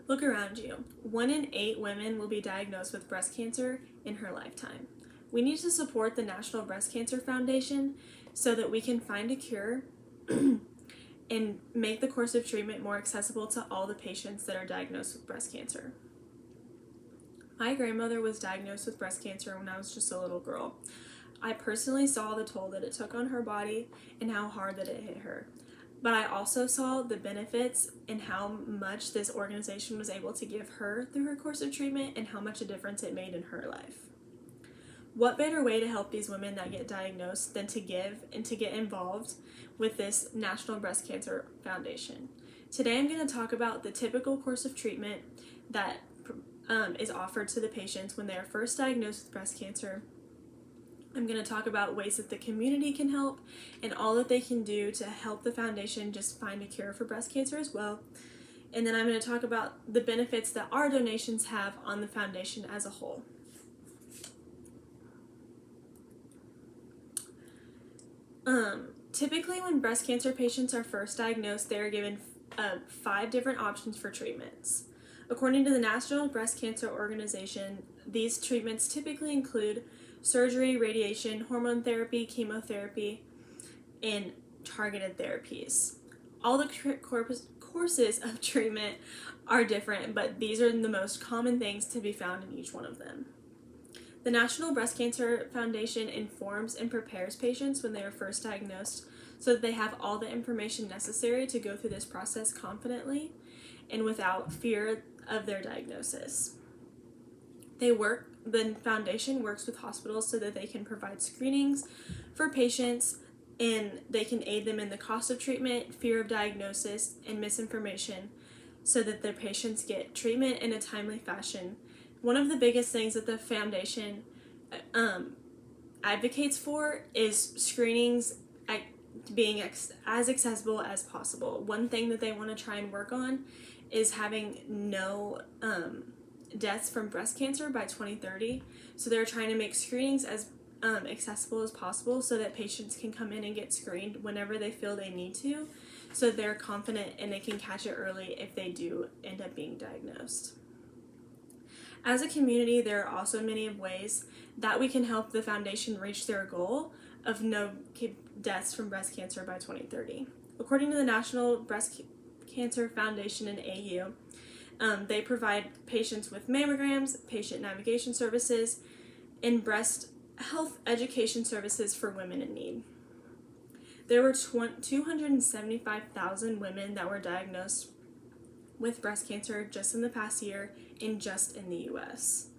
Look around you. 1 in 8 women will be diagnosed with breast cancer in her lifetime. We need to support the National Breast Cancer Foundation so that we can find a cure and make the course of treatment more accessible to all the patients that are diagnosed with breast cancer. My grandmother was diagnosed with breast cancer when I was just a little girl. I personally saw the toll that it took on her body and how hard that it hit her. But I also saw the benefits and how much this organization was able to give her through her course of treatment and how much a difference it made in her life. What better way to help these women that get diagnosed than to give and to get involved with this National Breast Cancer Foundation? Today I'm going to talk about the typical course of treatment that is offered to the patients when they are first diagnosed with breast cancer. I'm going to talk about ways that the community can help and all that they can do to help the foundation just find a cure for breast cancer as well. And then I'm going to talk about the benefits that our donations have on the foundation as a whole. Typically when breast cancer patients are first diagnosed, they are given 5 different options for treatments. According to the National Breast Cancer Organization, these treatments typically include surgery, radiation, hormone therapy, chemotherapy, and targeted therapies. All the courses of treatment are different, but these are the most common things to be found in each one of them. The National Breast Cancer Foundation informs and prepares patients when they are first diagnosed so that they have all the information necessary to go through this process confidently and without fear of their diagnosis. The foundation works with hospitals so that they can provide screenings for patients and they can aid them in the cost of treatment, fear of diagnosis, and misinformation so that their patients get treatment in a timely fashion. One of the biggest things that the foundation advocates for is screenings being as accessible as possible. One thing that they want to try and work on is having no deaths from breast cancer by 2030. So they're trying to make screenings as accessible as possible so that patients can come in and get screened whenever they feel they need to, so they're confident and they can catch it early if they do end up being diagnosed. As a community, there are also many ways that we can help the foundation reach their goal of no deaths from breast cancer by 2030. According to the National Breast Cancer Foundation and AU, they provide patients with mammograms, patient navigation services, and breast health education services for women in need. There were 275,000 women that were diagnosed with breast cancer just in the past year and just in the US.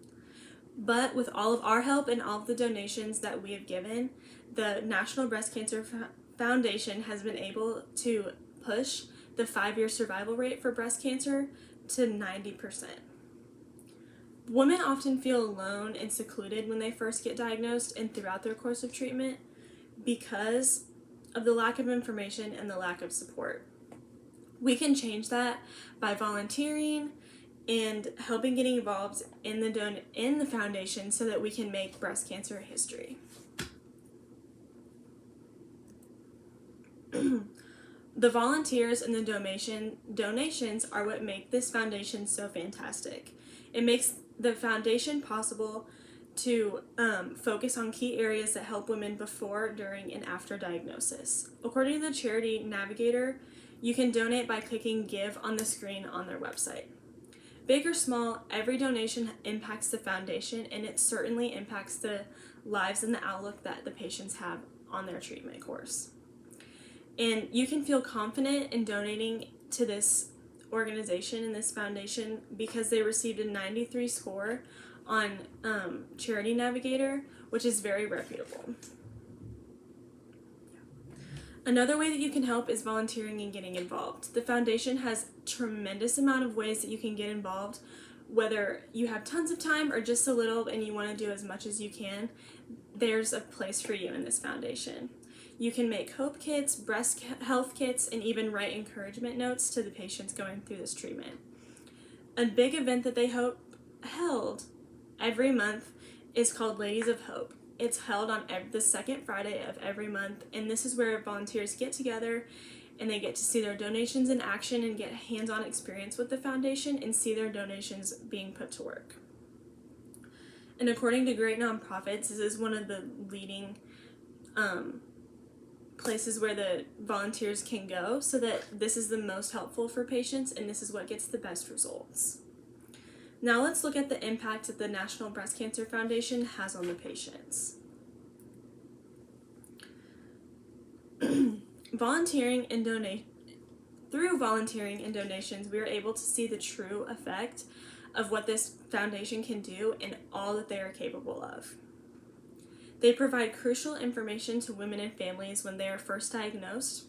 But with all of our help and all of the donations that we have given, the National Breast Cancer Foundation has been able to push the 5-year survival rate for breast cancer to 90%. Women often feel alone and secluded when they first get diagnosed and throughout their course of treatment because of the lack of information and the lack of support. We can change that by volunteering and helping getting involved in the foundation so that we can make breast cancer history. The volunteers and the donations are what make this foundation so fantastic. It makes the foundation possible to focus on key areas that help women before, during, and after diagnosis. According to the charity Navigator, you can donate by clicking Give on the screen on their website. Big or small, every donation impacts the foundation, and it certainly impacts the lives and the outlook that the patients have on their treatment course. And you can feel confident in donating to this organization and this foundation because they received a 93 score on Charity Navigator, which is very reputable. Another way that you can help is volunteering and getting involved. The foundation has a tremendous amount of ways that you can get involved, whether you have tons of time or just a little and you want to do as much as you can. There's a place for you in this foundation. You can make hope kits, breast health kits, and even write encouragement notes to the patients going through this treatment. A big event that they held every month is called Ladies of Hope. It's held on the second Friday of every month, and this is where volunteers get together and they get to see their donations in action and get hands-on experience with the foundation and see their donations being put to work. And according to Great Nonprofits, this is one of the leading places where the volunteers can go, so that this is the most helpful for patients and this is what gets the best results. Now let's look at the impact that the National Breast Cancer Foundation has on the patients. Through volunteering and donations, we are able to see the true effect of what this foundation can do and all that they are capable of. They provide crucial information to women and families when they are first diagnosed,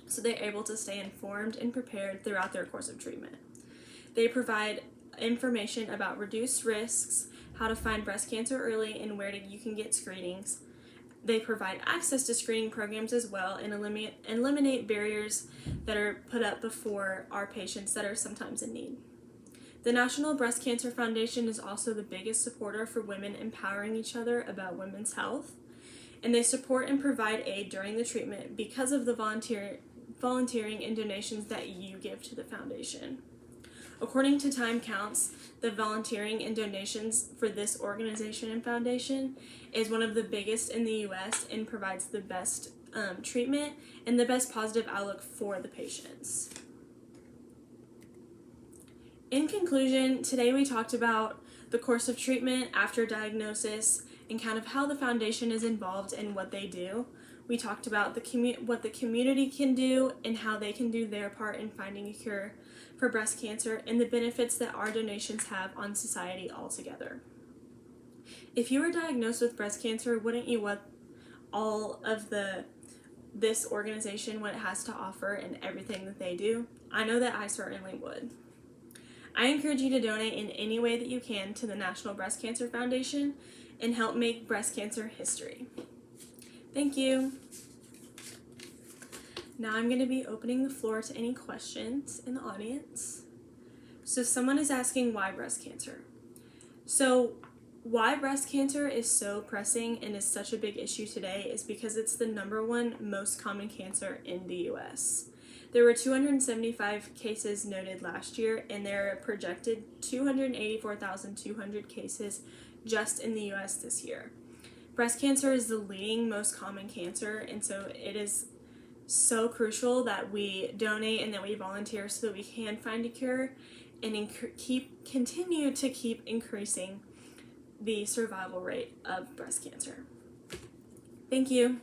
so they're able to stay informed and prepared throughout their course of treatment. They provide information about reduced risks, how to find breast cancer early, and where you can get screenings. They provide access to screening programs as well and eliminate barriers that are put up before our patients that are sometimes in need. The National Breast Cancer Foundation is also the biggest supporter for women empowering each other about women's health, and they support and provide aid during the treatment because of the volunteering and donations that you give to the foundation. According to Time Counts, the volunteering and donations for this organization and foundation is one of the biggest in the U.S. and provides the best treatment and the best positive outlook for the patients. In conclusion, today we talked about the course of treatment after diagnosis and kind of how the foundation is involved in what they do. We talked about what the community can do and how they can do their part in finding a cure for breast cancer and the benefits that our donations have on society altogether. If you were diagnosed with breast cancer, wouldn't you want all of this organization, what it has to offer and everything that they do? I know that I certainly would. I encourage you to donate in any way that you can to the National Breast Cancer Foundation and help make breast cancer history. Thank you. Now I'm going to be opening the floor to any questions in the audience. So someone is asking why breast cancer. So why breast cancer is so pressing and is such a big issue today is because it's the #1 most common cancer in the U.S. There were 275 cases noted last year, and there are projected 284,200 cases just in the U.S. this year. Breast cancer is the leading most common cancer, and so it is so crucial that we donate and that we volunteer so that we can find a cure and continue to keep increasing the survival rate of breast cancer. Thank you.